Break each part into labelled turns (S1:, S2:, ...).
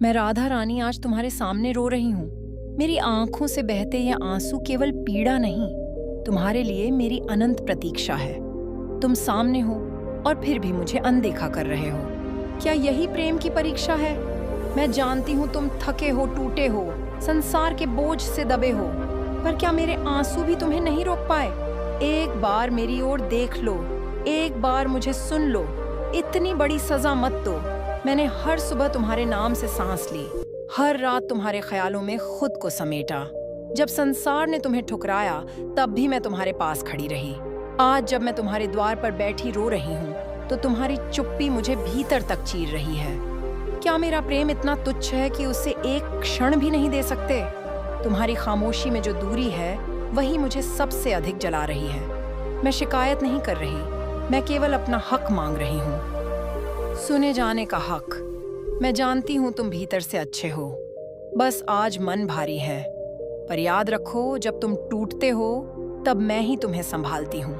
S1: मैं राधा रानी आज तुम्हारे सामने रो रही हूँ। मेरी आंखों से बहते ये आंसू केवल पीड़ा नहीं, तुम्हारे लिए मेरी अनंत प्रतीक्षा है। तुम सामने हो और फिर भी मुझे अनदेखा कर रहे हो। क्या यही प्रेम की परीक्षा है? मैं जानती हूँ तुम थके हो, टूटे हो, संसार के बोझ से दबे हो, पर क्या मेरे आंसू भी तुम्हें नहीं रोक पाए? एक बार मेरी ओर देख लो, एक बार मुझे सुन लो। इतनी बड़ी सजा मत दो। मैंने हर सुबह तुम्हारे नाम से सांस ली, हर रात तुम्हारे ख्यालों में खुद को समेटा। जब संसार ने तुम्हें ठुकराया तब भी मैं तुम्हारे पास खड़ी रही। आज जब मैं तुम्हारे द्वार पर बैठी रो रही हूँ तो तुम्हारी चुप्पी मुझे भीतर तक चीर रही है। क्या मेरा प्रेम इतना तुच्छ है कि उसे एक क्षण भी नहीं दे सकते? तुम्हारी खामोशी में जो दूरी है वही मुझे सबसे अधिक जला रही है। मैं शिकायत नहीं कर रही, मैं केवल अपना हक मांग रही हूँ, सुने जाने का हक। मैं जानती हूँ तुम भीतर से अच्छे हो, बस आज मन भारी है। पर याद रखो, जब तुम टूटते हो तब मैं ही तुम्हें संभालती हूँ।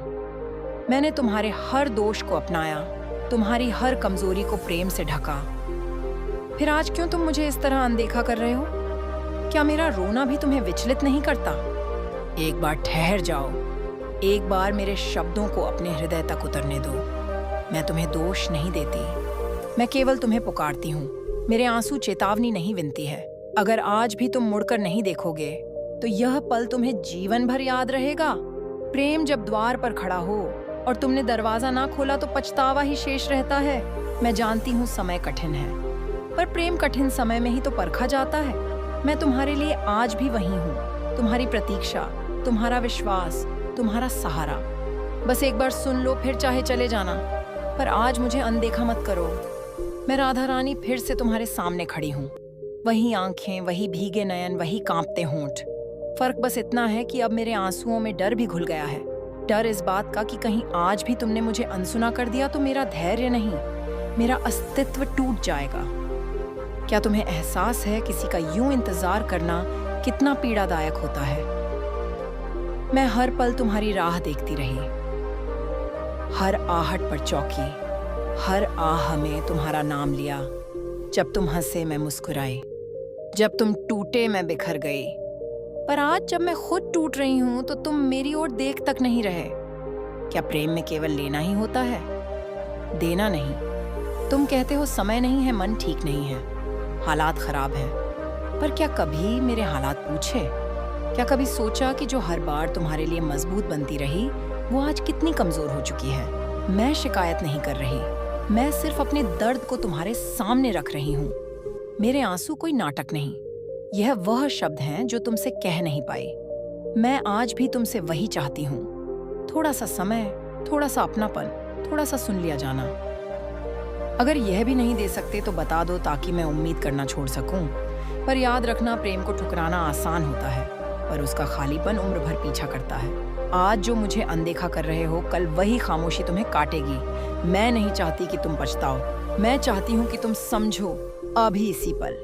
S1: मैंने तुम्हारे हर दोष को अपनाया, तुम्हारी हर कमजोरी को प्रेम से ढका। फिर आज क्यों तुम मुझे इस तरह अनदेखा कर रहे हो? क्या मेरा रोना भी तुम्हें विचलित नहीं करता? एक बार ठहर जाओ, एक बार मेरे शब्दों को अपने हृदय तक उतरने दो। मैं तुम्हें दोष नहीं देती, मैं केवल तुम्हें पुकारती हूँ। मेरे आंसू चेतावनी नहीं विनती है। अगर आज भी तुम मुड़कर नहीं देखोगे तो यह पल तुम्हें जीवन भर याद रहेगा। प्रेम जब द्वार पर खड़ा हो और तुमने दरवाजा ना खोला तो पछतावा ही शेष रहता है। मैं जानती हूँ समय कठिन है, पर प्रेम कठिन समय में ही तो परखा जाता है। मैं तुम्हारे लिए आज भी वही हूँ, तुम्हारी प्रतीक्षा, तुम्हारा विश्वास, तुम्हारा सहारा। बस एक बार सुन लो, फिर चाहे चले जाना, पर आज मुझे अनदेखा मत करो। मैं राधा रानी फिर से तुम्हारे सामने खड़ी हूँ। वही आंखें, वही भीगे नयन, वही कांपते होंठ। फर्क बस इतना है कि अब मेरे आंसुओं में डर भी घुल गया है। डर इस बात का कि कहीं आज भी तुमने मुझे अनसुना कर दिया तो मेरा धैर्य नहीं, मेरा अस्तित्व टूट जाएगा। क्या तुम्हें एहसास है किसी का यूं इंतजार करना कितना पीड़ादायक होता है? मैं हर पल तुम्हारी राह देखती रही, हर आहट पर चौंकी, हर आह में तुम्हारा नाम लिया। जब तुम हंसे मैं मुस्कुराई, जब तुम टूटे मैं बिखर गई। पर आज जब मैं खुद टूट रही हूं तो तुम मेरी ओर देख तक नहीं रहे। क्या प्रेम में केवल लेना ही होता है, देना नहीं? तुम कहते हो समय नहीं है, मन ठीक नहीं है, हालात खराब हैं, पर क्या कभी मेरे हालात पूछे? क्या कभी सोचा कि जो हर बार तुम्हारे लिए मजबूत बनती रही वो आज कितनी कमजोर हो चुकी है? मैं शिकायत नहीं कर रही, मैं सिर्फ अपने दर्द को तुम्हारे सामने रख रही हूँ। मेरे आंसू कोई नाटक नहीं, यह वह शब्द हैं जो तुमसे कह नहीं पाई। मैं आज भी तुमसे वही चाहती हूँ, थोड़ा सा समय, थोड़ा सा अपनापन, थोड़ा सा सुन लिया जाना। अगर यह भी नहीं दे सकते तो बता दो ताकि मैं उम्मीद करना छोड़ सकूं। पर याद रखना, प्रेम को ठुकराना आसान होता है, पर उसका खालीपन उम्र भर पीछा करता है। आज जो मुझे अनदेखा कर रहे हो, कल वही खामोशी तुम्हें काटेगी। मैं नहीं चाहती कि तुम पछताओ, मैं चाहती हूँ कि तुम समझो अभी इसी पल।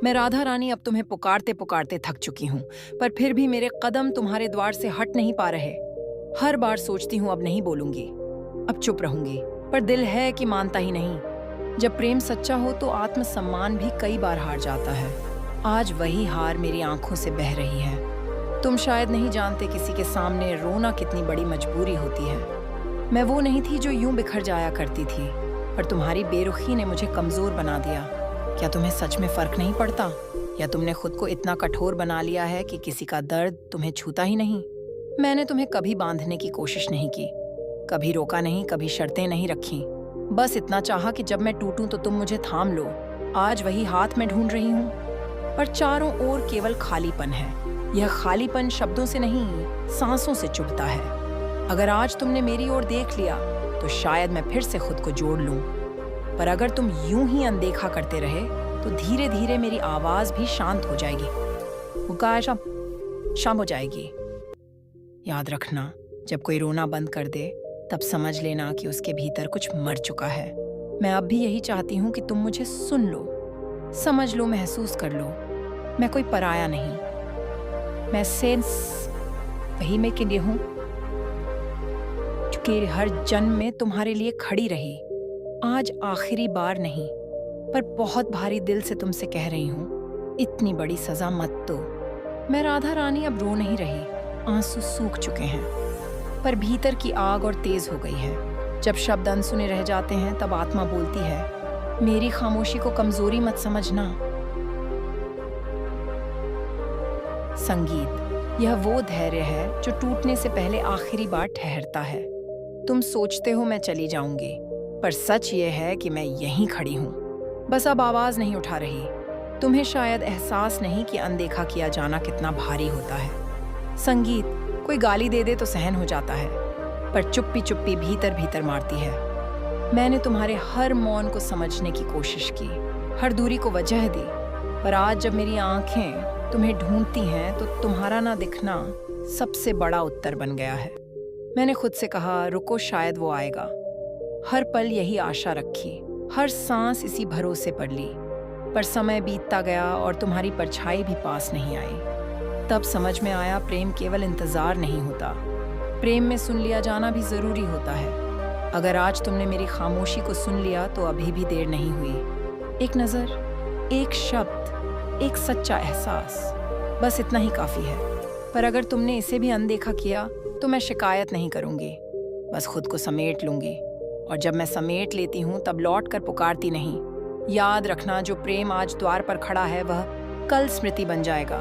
S1: मैं राधा रानी अब तुम्हें पुकारते पुकारते थक चुकी हूँ, पर फिर भी मेरे कदम तुम्हारे द्वार से हट नहीं पा रहे। हर बार सोचती हूँ अब नहीं बोलूंगी, अब चुप रहूंगी, पर दिल है कि मानता ही नहीं। जब प्रेम सच्चा हो तो आत्मसम्मान भी कई बार हार जाता है। आज वही हार मेरी आंखों से बह रही है। तुम शायद नहीं जानते किसी के सामने रोना कितनी बड़ी मजबूरी होती है। मैं वो नहीं थी जो यूं बिखर जाया करती थी, पर तुम्हारी बेरुखी ने मुझे कमजोर बना दिया। क्या तुम्हें सच में फर्क नहीं पड़ता, या तुमने खुद को इतना कठोर बना लिया है कि किसी का दर्द तुम्हें छूता ही नहीं? मैंने तुम्हें कभी बांधने की कोशिश नहीं की, कभी रोका नहीं, कभी शर्तें नहीं रखी। बस इतना चाहा कि जब मैं टूटूं तो तुम मुझे थाम लो। आज वही हाथ मैं ढूंढ रही हूँ, पर चारों ओर केवल खालीपन है। यह खालीपन शब्दों से नहीं, सांसों से चुभता है। अगर आज तुमने मेरी ओर देख लिया तो शायद मैं फिर से खुद को जोड़ लूं, पर अगर तुम यूं ही अनदेखा करते रहे तो धीरे धीरे मेरी आवाज भी शांत हो जाएगी, शाम हो जाएगी। याद रखना, जब कोई रोना बंद कर दे तब समझ लेना कि उसके भीतर कुछ मर चुका है। मैं अब भी यही चाहती हूँ कि तुम मुझे सुन लो, समझ लो, महसूस कर लो। मैं कोई पराया नहीं, मैं सेंस वही मैं के लिए हूँ कि हर जन्म में तुम्हारे लिए खड़ी रही। आज आखिरी बार नहीं, पर बहुत भारी दिल से तुमसे कह रही हूँ, इतनी बड़ी सजा मत दो। मैं राधा रानी अब रो नहीं रही, आंसू सूख चुके हैं, पर भीतर की आग और तेज हो गई है। जब शब्द अनसुने रह जाते हैं तब आत्मा बोलती है, मेरी खामोशी को कमजोरी मत समझना। संगीत, यह वो धैर्य है जो टूटने से पहले आखिरी बार ठहरता है। तुम सोचते हो मैं चली जाऊंगी, पर सच ये है कि मैं यहीं खड़ी हूँ, बस अब आवाज नहीं उठा रही। तुम्हें शायद एहसास नहीं कि अनदेखा किया जाना कितना भारी होता है। संगीत, कोई गाली दे दे तो सहन हो जाता है, पर चुप्पी चुप्पी भीतर भीतर मारती है। मैंने तुम्हारे हर मौन को समझने की कोशिश की, हर दूरी को वजह दी, पर आज जब मेरी आंखें तुम्हें ढूंढती हैं तो तुम्हारा ना दिखना सबसे बड़ा उत्तर बन गया है। मैंने खुद से कहा, रुको, शायद वो आएगा। हर पल यही आशा रखी, हर सांस इसी भरोसे पर ली, पर समय बीतता गया और तुम्हारी परछाई भी पास नहीं आई। तब समझ में आया, प्रेम केवल इंतजार नहीं होता, प्रेम में सुन लिया जाना भी जरूरी होता है। अगर आज तुमने मेरी खामोशी को सुन लिया तो अभी भी देर नहीं हुई। एक नजर, एक शब्द, एक सच्चा एहसास, बस इतना ही काफी है। पर अगर तुमने इसे भी अनदेखा किया तो मैं शिकायत नहीं करूंगी, बस खुद को समेट लूंगी। और जब मैं समेट लेती हूँ तब लौट कर पुकारती नहीं। याद रखना, जो प्रेम आज द्वार पर खड़ा है वह कल स्मृति बन जाएगा।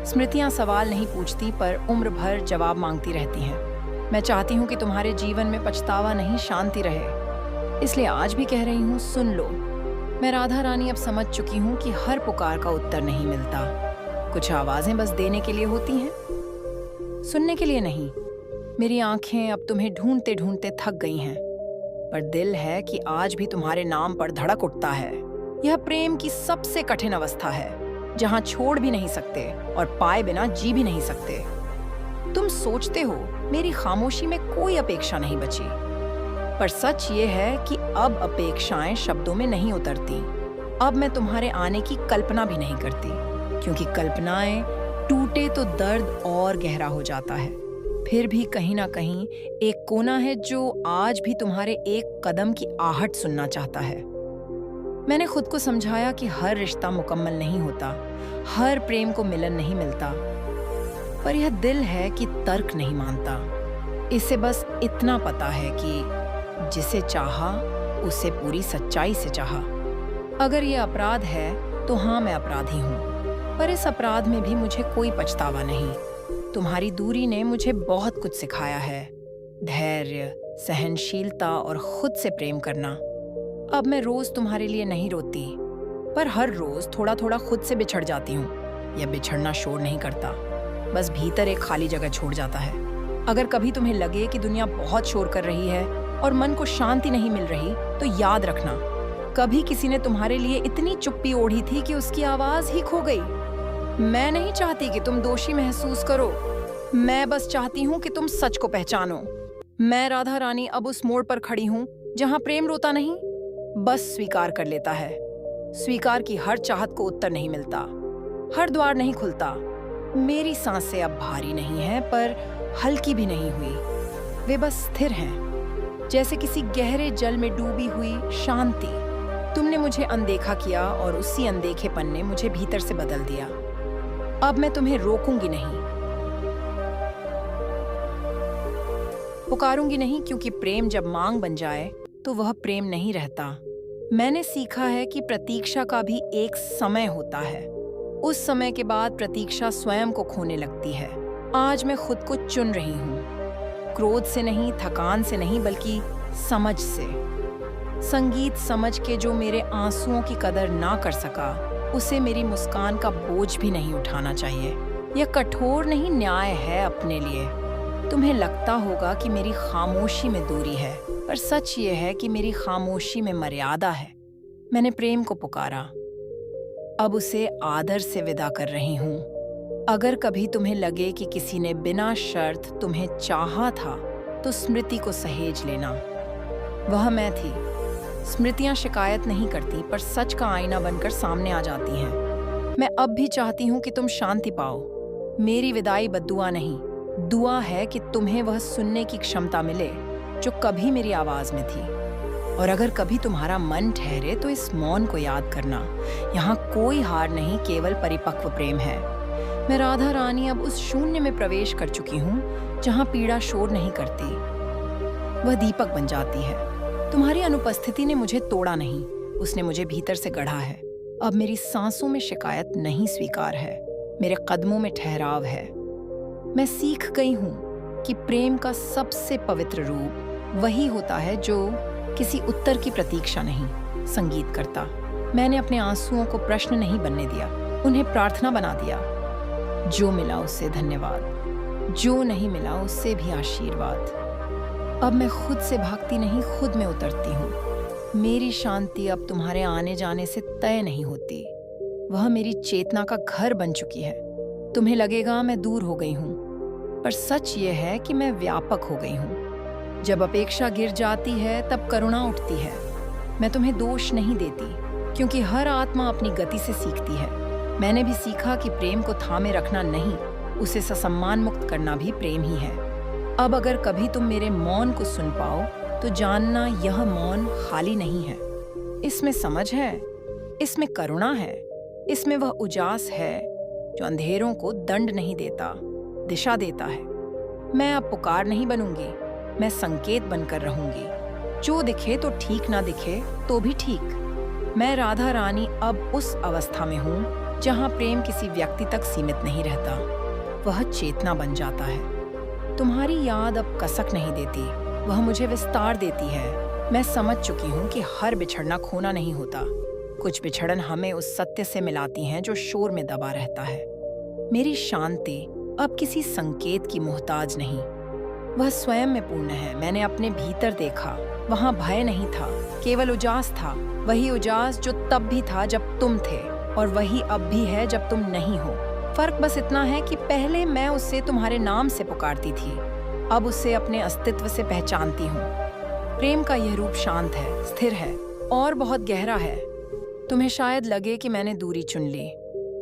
S1: स्मृतियाँ सवाल नहीं पूछती, पर उम्र भर जवाब मांगती रहती हैं। मैं चाहती हूँ कि तुम्हारे जीवन में पछतावा नहीं, शांति रहे। इसलिए आज भी कह रही हूँ, सुन लो। मैं राधा रानी अब समझ चुकी हूँ कि हर पुकार का उत्तर नहीं मिलता। कुछ आवाजें बस देने के लिए होती हैं, सुनने के लिए नहीं। मेरी आंखें अब तुम्हें ढूंढते ढूंढते थक गई हैं, पर दिल है कि आज भी तुम्हारे नाम पर धड़क उठता है। यह प्रेम की सबसे कठिन अवस्था है, जहां छोड़ भी नहीं सकते और पाए बिना जी भी नहीं सकते। तुम सोचते हो मेरी खामोशी में कोई अपेक्षा नहीं बची, पर सच ये है कि अब अपेक्षाएं शब्दों में नहीं उतरती। अब मैं तुम्हारे आने की कल्पना भी नहीं करती, क्योंकि कल्पनाएं टूटे तो दर्द और गहरा हो जाता है। फिर भी कहीं ना कहीं एक कोना है जो आज भी तुम्हारे एक कदम की आहट सुनना चाहता है। मैंने खुद को समझाया कि हर रिश्ता मुकम्मल नहीं होता, हर प्रेम को मिलन नहीं मिलता, पर यह दिल है कि तर्क नहीं मानता। इसे बस इतना पता है कि जिसे चाहा उसे पूरी सच्चाई से चाहा। अगर ये अपराध है तो हाँ, मैं अपराधी हूँ, पर इस अपराध में भी मुझे कोई पछतावा नहीं। तुम्हारी दूरी ने मुझे बहुत कुछ सिखाया है, धैर्य, सहनशीलता और खुद से प्रेम करना। अब मैं रोज तुम्हारे लिए नहीं रोती, पर हर रोज थोड़ा थोड़ा खुद से बिछड़ जाती हूँ। यह बिछड़ना शोर नहीं करता, बस भीतर एक खाली जगह छोड़ जाता है। अगर कभी तुम्हें लगे कि दुनिया बहुत शोर कर रही है और मन को शांति नहीं मिल रही, तो याद रखना, कभी किसी ने तुम्हारे लिए इतनी चुप्पी ओढ़ी थी कि उसकी आवाज ही खो गई। मैं नहीं चाहती कि तुम दोषी महसूस करो, मैं बस चाहती हूँ कि तुम सच को पहचानो। मैं राधा रानी अब उस मोड़ पर खड़ी हूँ जहाँ प्रेम रोता नहीं, बस स्वीकार कर लेता है। स्वीकार की हर चाहत को उत्तर नहीं मिलता, हर द्वार नहीं खुलता। मेरी सांसें अब भारी नहीं हैं, पर हल्की भी नहीं हुई। वे बस स्थिर हैं, जैसे किसी गहरे जल में डूबी हुई शांति। तुमने मुझे अनदेखा किया और उसी अनदेखेपन ने मुझे भीतर से बदल दिया। अब मैं तुम्हें रोकूंगी नहीं, पुकारूंगी नहीं, क्योंकि प्रेम जब मांग बन जाए तो वह प्रेम नहीं रहता। मैंने सीखा है कि प्रतीक्षा का भी एक समय होता है। उस समय के बाद प्रतीक्षा स्वयं को खोने लगती है। आज मैं खुद को चुन रही हूँ, क्रोध से नहीं, थकान से नहीं, बल्कि समझ से। संगीत, समझ के जो मेरे आंसुओं की कदर ना कर सका, उसे मेरी मुस्कान का बोझ भी नहीं उठाना चाहिए। यह कठोर नहीं, न्याय है अपने लिए। तुम्हें लगता होगा कि मेरी खामोशी में दूरी है, पर सच ये है कि मेरी खामोशी में मर्यादा है। मैंने प्रेम को पुकारा, अब उसे आदर से विदा कर रही हूँ। अगर कभी तुम्हें लगे कि किसी ने बिना शर्त तुम्हें चाहा था, तो स्मृति को सहेज लेना। वह मैं थी। स्मृतियां शिकायत नहीं करती, पर सच का आईना बनकर सामने आ जाती हैं। मैं अब भी चाहती हूँ कि तुम शांति पाओ। मेरी विदाई बद्दुआ नहीं, दुआ है कि तुम्हें वह सुनने की क्षमता मिले जो कभी मेरी आवाज में थी। और अगर कभी तुम्हारा मन ठहरे तो इस मौन को याद करना। यहाँ कोई हार नहीं, केवल परिपक्व प्रेम है। मैं राधा रानी अब उस शून्य में प्रवेश कर चुकी हूँ जहाँ पीड़ा शोर नहीं करती, वह दीपक बन जाती है। तुम्हारी अनुपस्थिति ने मुझे तोड़ा नहीं, उसने मुझे भीतर से गढ़ा है। अब मेरी सांसों में शिकायत नहीं स्वीकार है, मेरे कदमों में ठहराव है। मैं सीख गई हूँ कि प्रेम का सबसे पवित्र रूप वही होता है जो किसी उत्तर की प्रतीक्षा नहीं, संगीत करता। मैंने अपने आंसुओं को प्रश्न नहीं बनने दिया, उन्हें प्रार्थना बना दिया। जो मिला उससे धन्यवाद, जो नहीं मिला उससे भी आशीर्वाद। अब मैं खुद से भागती नहीं, खुद में उतरती हूँ। मेरी शांति अब तुम्हारे आने जाने से तय नहीं होती, वह मेरी चेतना का घर बन चुकी है। तुम्हें लगेगा मैं दूर हो गई हूँ, पर सच ये है कि मैं व्यापक हो गई हूँ। जब अपेक्षा गिर जाती है तब करुणा उठती है। मैं तुम्हें दोष नहीं देती, क्योंकि हर आत्मा अपनी गति से सीखती है। मैंने भी सीखा कि प्रेम को थामे रखना नहीं, उसे ससम्मान मुक्त करना भी प्रेम ही है। अब अगर कभी तुम मेरे मौन को सुन पाओ तो जानना यह मौन खाली नहीं है। इसमें समझ है, इसमें करुणा है, इसमें वह उजास है जो अंधेरों को दंड नहीं देता, दिशा देता है। मैं अब पुकार नहीं बनूंगी, मैं संकेत बनकर रहूंगी। जो दिखे तो ठीक, ना दिखे तो भी ठीक। मैं राधा रानी अब उस अवस्था में हूँ जहाँ प्रेम किसी व्यक्ति तक सीमित नहीं रहता, वह चेतना बन जाता है। तुम्हारी याद अब कसक नहीं देती, वह मुझे विस्तार देती है। मैं समझ चुकी हूँ कि हर बिछड़ना खोना नहीं होता, कुछ बिछड़न हमें उस सत्य से मिलाती हैं जो शोर में दबा रहता है। मेरी शांति अब किसी संकेत की मोहताज नहीं, वह स्वयं में पूर्ण है। मैंने अपने भीतर देखा, वहाँ भय नहीं था, केवल उजास था। वही उजास जो तब भी था जब तुम थे, और वही अब भी है जब तुम नहीं हो। फर्क बस इतना है कि पहले मैं उसे तुम्हारे नाम से पुकारती थी, अब उसे अपने अस्तित्व से पहचानती हूँ। प्रेम का यह रूप शांत है, स्थिर है और बहुत गहरा है। तुम्हें शायद लगे कि मैंने दूरी चुन ली,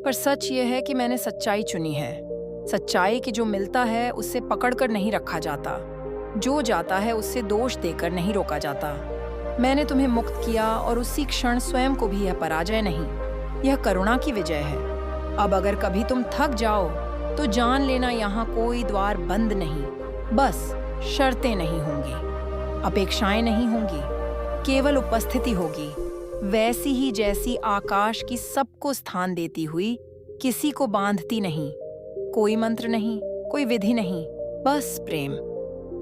S1: पर सच ये है कि मैंने सच्चाई चुनी है। सच्चाई कि जो मिलता है उससे पकड़कर नहीं रखा जाता, जो जाता है उससे दोष देकर नहीं रोका जाता। मैंने तुम्हें मुक्त किया और उसी क्षण स्वयं को भी यह पराजय नहीं, यह करुणा की विजय है। अब अगर कभी तुम थक जाओ तो जान लेना यहाँ कोई द्वार बंद नहीं, बस शर्तें नहीं होंगी, अपेक्षाएं नहीं होंगी, केवल उपस्थिति होगी, वैसी ही जैसी आकाश की सबको स्थान देती हुई, किसी को बांधती नहीं। कोई मंत्र नहीं, कोई विधि नहीं, बस प्रेम।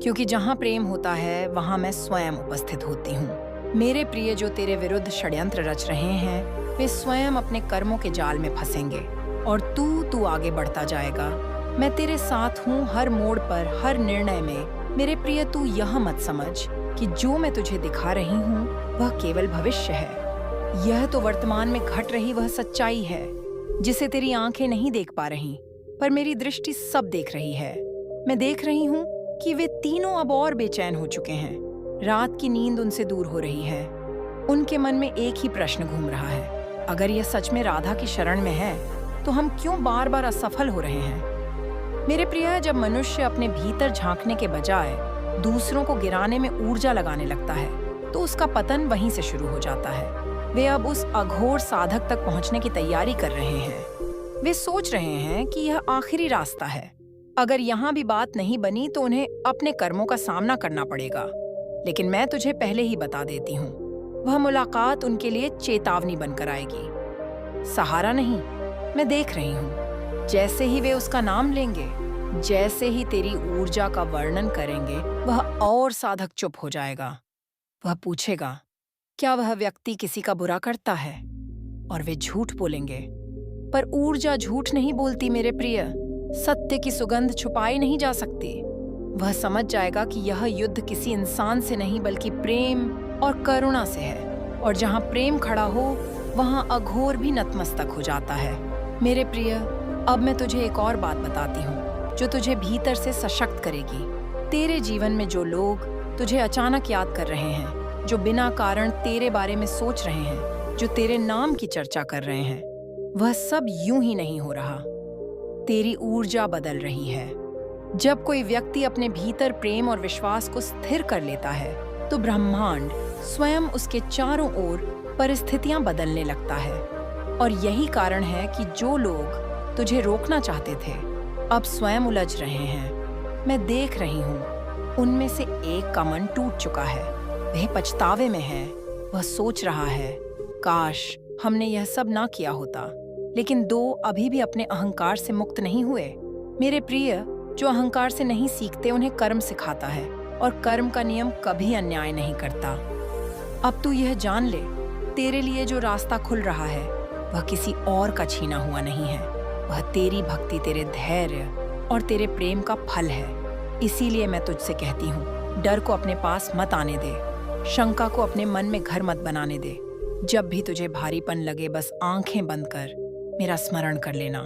S1: क्योंकि जहाँ प्रेम होता है वहाँ मैं स्वयं उपस्थित होती हूँ। मेरे प्रिय, जो तेरे विरुद्ध षड्यंत्र रच रहे हैं वे स्वयं अपने कर्मों के जाल में फंसेंगे और तू आगे बढ़ता जाएगा। मैं तेरे साथ हूँ हर मोड़ पर, हर निर्णय में। मेरे प्रिय, तू यह मत समझ कि जो मैं तुझे दिखा रही हूँ वह केवल भविष्य है। यह तो वर्तमान में घट रही वह सच्चाई है जिसे तेरी आंखें नहीं देख पा रही, पर मेरी दृष्टि सब देख रही है। मैं देख रही हूँ कि वे तीनों अब और बेचैन हो चुके हैं। रात की नींद उनसे दूर हो रही है। उनके मन में एक ही प्रश्न घूम रहा है, अगर यह सच में राधा की शरण में है तो हम क्यों बार बार असफल हो रहे हैं। मेरे प्रिय, जब मनुष्य अपने भीतर झांकने के बजाय दूसरों को गिराने में ऊर्जा लगाने लगता है तो उसका पतन वहीं से शुरू हो जाता है। वे अब उस अघोर साधक तक पहुंचने की तैयारी कर रहे हैं। वे सोच रहे हैं कि यह आखिरी रास्ता है, अगर यहाँ भी बात नहीं बनी तो उन्हें अपने कर्मों का सामना करना पड़ेगा। लेकिन मैं तुझे पहले ही बता देती हूँ, वह मुलाकात उनके लिए चेतावनी बनकर आएगी, सहारा नहीं। मैं देख रही हूँ, जैसे ही वे उसका नाम लेंगे, जैसे ही तेरी ऊर्जा का वर्णन करेंगे, वह और साधक चुप हो जाएगा। वह पूछेगा, क्या वह व्यक्ति किसी का बुरा करता है? और वे झूठ बोलेंगे, पर ऊर्जा झूठ नहीं बोलती मेरे प्रिय। सत्य की सुगंध छुपाई नहीं जा सकती। वह समझ जाएगा कि यह युद्ध किसी इंसान से नहीं बल्कि प्रेम और करुणा से है, और जहाँ प्रेम खड़ा हो वहाँ अघोर भी नतमस्तक हो जाता है। मेरे प्रिय, अब मैं तुझे एक और बात बताती हूँ जो तुझे भीतर से सशक्त करेगी। तेरे जीवन में जो लोग तुझे अचानक याद कर रहे हैं, जो बिना कारण तेरे बारे में सोच रहे हैं, जो तेरे नाम की चर्चा कर रहे हैं, वह सब यूं ही नहीं हो रहा। तेरी ऊर्जा बदल रही है। जब कोई व्यक्ति अपने भीतर प्रेम और विश्वास को स्थिर कर लेता है तो ब्रह्मांड स्वयं उसके चारों ओर परिस्थितियां बदलने लगता है। और यही कारण है कि जो लोग तुझे रोकना चाहते थे अब स्वयं उलझ रहे हैं। मैं देख रही हूँ उनमें से एक का मन टूट चुका है, वह पछतावे में है। वह सोच रहा है काश हमने यह सब ना किया होता। लेकिन दो अभी भी अपने अहंकार से मुक्त नहीं हुए। मेरे प्रिय, जो अहंकार से नहीं सीखते उन्हें कर्म सिखाता है, और कर्म का नियम कभी अन्याय नहीं करता। अब तू यह जान ले, तेरे लिए जो रास्ता खुल रहा है वह किसी और का छीना हुआ नहीं है। वह तेरी भक्ति, तेरे धैर्य और तेरे प्रेम का फल है। इसीलिए मैं तुझसे कहती हूँ, डर को अपने पास मत आने दे, शंका को अपने मन में घर मत बनाने दे। जब भी तुझे भारीपन लगे बस आंखें बंद कर मेरा स्मरण कर लेना।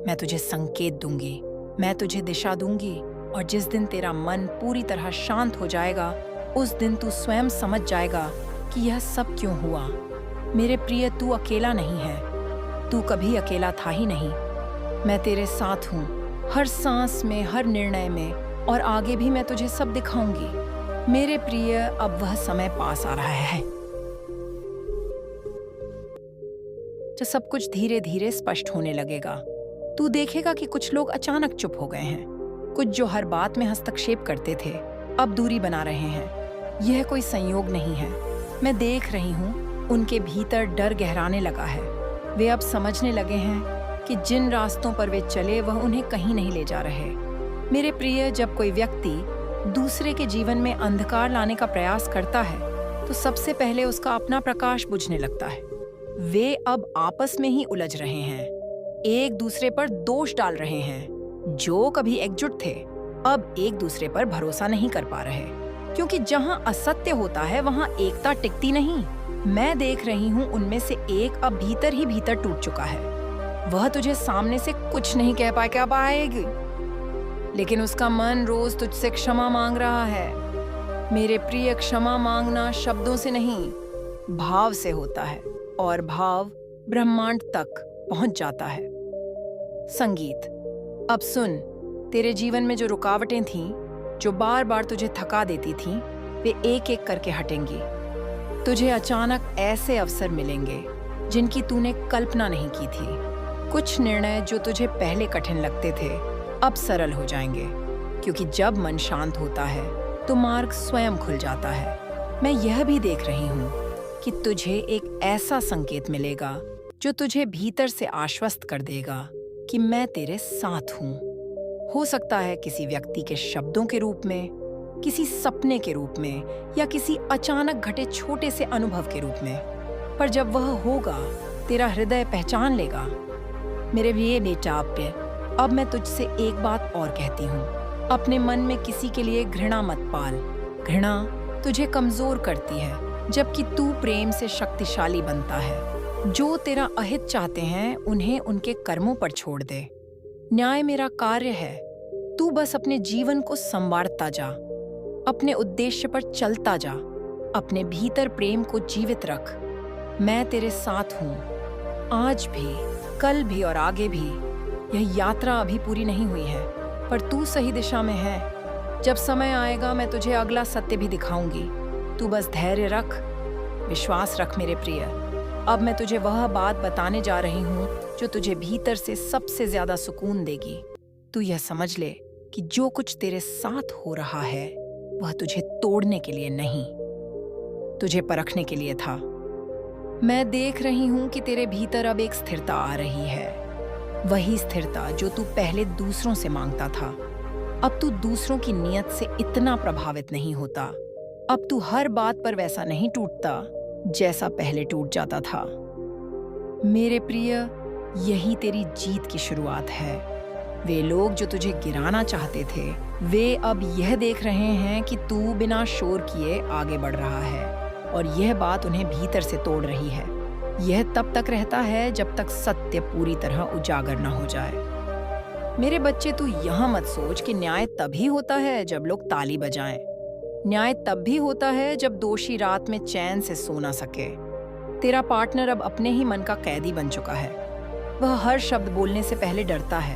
S1: मैं तुझे संकेत दूंगी, मैं तुझे दिशा दूंगी, और जिस दिन तेरा मन पूरी तरह शांत हो जाएगा उस दिन तू स्वयं समझ जाएगा कि यह सब क्यों हुआ। मेरे प्रिय, तू अकेला नहीं है, तू कभी अकेला था ही नहीं। मैं तेरे साथ हूँ, हर सांस में, हर निर्णय में, और आगे भी मैं तुझे सब दिखाऊंगी। मेरे प्रिय, अब वह समय पास आ रहा है जो सब कुछ धीरे धीरे स्पष्ट होने लगेगा। तू देखेगा कि कुछ लोग अचानक चुप हो गए हैं, कुछ जो हर बात में हस्तक्षेप करते थे अब दूरी बना रहे हैं। यह कोई संयोग नहीं है। मैं देख रही हूँ उनके भीतर डर गहराने लगा है। वे अब समझने लगे हैं कि जिन रास्तों पर वे चले वह उन्हें कहीं नहीं ले जा रहे। मेरे प्रिय, जब कोई व्यक्ति दूसरे के जीवन में अंधकार लाने का प्रयास करता है तो सबसे पहले उसका अपना प्रकाश बुझने लगता है। वे अब आपस में ही उलझ रहे हैं, एक दूसरे पर दोष डाल रहे हैं। जो कभी एकजुट थे अब एक दूसरे पर भरोसा नहीं कर पा रहे, क्योंकि जहां असत्य होता है वहां एकता टिकती नहीं। मैं देख रही हूं उनमें से एक अब भीतर ही भीतर टूट चुका है। वह तुझे सामने से कुछ नहीं कह पाएगी, लेकिन उसका मन रोज तुझसे क्षमा मांग रहा है। मेरे प्रिय, क्षमा मांगना शब्दों से नहीं भाव से होता है, और भाव ब्रह्मांड तक पहुंच जाता है। संगीत, अब सुन, तेरे जीवन में जो रुकावटें थीं, जो बार बार तुझे थका देती थीं, वे एक एक करके हटेंगी। तुझे अचानक ऐसे अवसर मिलेंगे जिनकी तूने कल्पना नहीं की थी। कुछ निर्णय जो तुझे पहले कठिन लगते थे अब सरल हो जाएंगे, क्योंकि जब मन शांत होता है तो मार्ग स्वयं खुल जाता है। मैं यह भी देख रही हूँ कि तुझे एक ऐसा संकेत मिलेगा जो तुझे भीतर से आश्वस्त कर देगा कि मैं तेरे साथ हूँ। हो सकता है किसी व्यक्ति के शब्दों के रूप में, किसी सपने के रूप में, या किसी अचानक घटे छोटे से अनुभव के रूप में, पर जब वह होगा तेरा हृदय पहचान लेगा। मेरे प्रिय बेटा, अब मैं तुझसे एक बात और कहती हूँ, अपने मन में किसी के लिए घृणा मत पाल। घृणा तुझे कमजोर करती है, जबकि तू प्रेम से शक्तिशाली बनता है। जो तेरा अहित चाहते हैं उन्हें उनके कर्मों पर छोड़ दे। न्याय मेरा कार्य है, तू बस अपने जीवन को संवारता जा, अपने उद्देश्य पर चलता जा, अपने भीतर प्रेम को जीवित रख। मैं तेरे साथ हूँ, आज भी, कल भी और आगे भी। यह यात्रा अभी पूरी नहीं हुई है, पर तू सही दिशा में है। जब समय आएगा मैं तुझे अगला सत्य भी दिखाऊंगी। तू बस धैर्य रख, विश्वास रख मेरे प्रिय। अब मैं तुझे वह बात बताने जा रही हूँ जो तुझे भीतर से सबसे ज्यादा सुकून देगी। तू यह समझ ले कि जो कुछ तेरे साथ हो रहा है वह तुझे तोड़ने के लिए नहीं, तुझे परखने के लिए था। मैं देख रही हूँ कि तेरे भीतर अब एक स्थिरता आ रही है, वही स्थिरता जो तू पहले दूसरों से मांगता था। अब तू दूसरों की नीयत से इतना प्रभावित नहीं होता। अब तू हर बात पर वैसा नहीं टूटता जैसा पहले टूट जाता था। मेरे प्रिय, यही तेरी जीत की शुरुआत है। वे लोग जो तुझे गिराना चाहते थे, वे अब यह देख रहे हैं कि तू बिना शोर किए आगे बढ़ रहा है, और यह बात उन्हें भीतर से तोड़ रही है। यह तब तक रहता है जब तक सत्य पूरी तरह उजागर न हो जाए। मेरे बच्चे, तू यह मत सोच कि न्याय तभी होता है जब लोग ताली बजाएं। न्याय तब भी होता है जब दोषी रात में चैन से सो ना सके। तेरा पार्टनर अब अपने ही मन का कैदी बन चुका है। वह हर शब्द बोलने से पहले डरता है,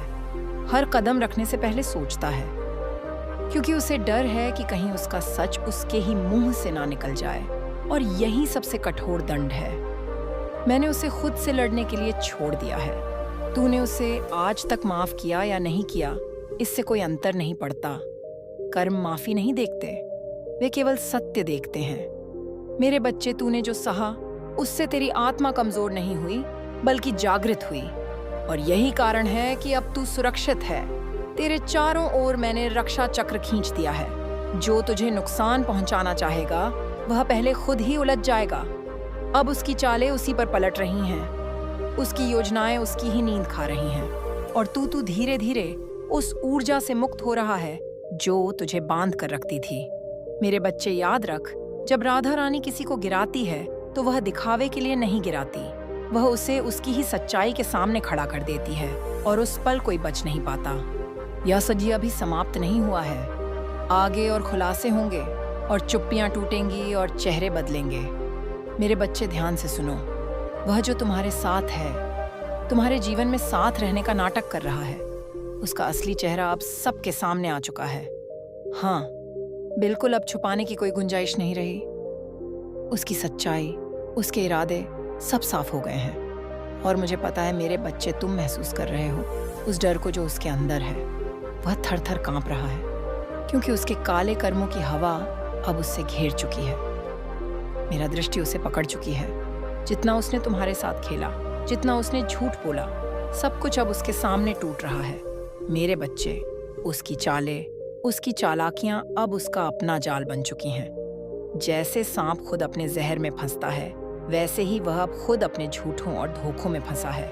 S1: हर कदम रखने से पहले सोचता है। क्योंकि उसे डर है कि कहीं उसका सच उसके ही मुंह से ना निकल जाए, और यही सबसे कठोर दंड है। मैंने उसे खुद से लड़ने के लिए छोड़ दिया है। तूने उसे आज तक माफ किया या नहीं किया, इससे कोई अंतर नहीं पड़ता। कर्म माफी नहीं देखते, वे केवल सत्य देखते हैं। मेरे बच्चे, तूने जो सहा उससे तेरी आत्मा कमजोर नहीं हुई, बल्कि जागृत हुई, और यही कारण है कि अब तू सुरक्षित है। तेरे चारों ओर मैंने रक्षा चक्र खींच दिया है। जो तुझे नुकसान पहुंचाना चाहेगा वह पहले खुद ही उलझ जाएगा। अब उसकी चालें उसी पर पलट रही हैं, उसकी योजनाएं उसकी ही नींद खा रही हैं, और तू धीरे धीरे उस ऊर्जा से मुक्त हो रहा है जो तुझे बांध कर रखती थी। मेरे बच्चे, याद रख, जब राधा रानी किसी को गिराती है तो वह दिखावे के लिए नहीं गिराती, वह उसे उसकी ही सच्चाई के सामने खड़ा कर देती है, और उस पल कोई बच नहीं पाता। यह सजी अभी समाप्त नहीं हुआ है। आगे और खुलासे होंगे, और चुप्पियां टूटेंगी और चेहरे बदलेंगे। मेरे बच्चे, ध्यान से सुनो। वह जो तुम्हारे साथ है, तुम्हारे जीवन में साथ रहने का नाटक कर रहा है, उसका असली चेहरा अब सबके सामने आ चुका है। हाँ, बिल्कुल, अब छुपाने की कोई गुंजाइश नहीं रही। उसकी सच्चाई, उसके इरादे सब साफ हो गए हैं, और मुझे पता है मेरे बच्चे, तुम महसूस कर रहे हो उस डर को जो उसके अंदर है। वह थर थर कांप रहा है, क्योंकि उसके काले कर्मों की हवा अब उससे घेर चुकी है। मेरा दृष्टि उसे पकड़ चुकी है। जितना उसने तुम्हारे साथ खेला, जितना उसने झूठ बोला, सब कुछ अब उसके सामने टूट रहा है। मेरे बच्चे, उसकी चालें, उसकी चालाकियां अब उसका अपना जाल बन चुकी हैं। जैसे सांप खुद अपने जहर में फंसता है, वैसे ही वह अब खुद अपने झूठों और धोखों में फंसा है।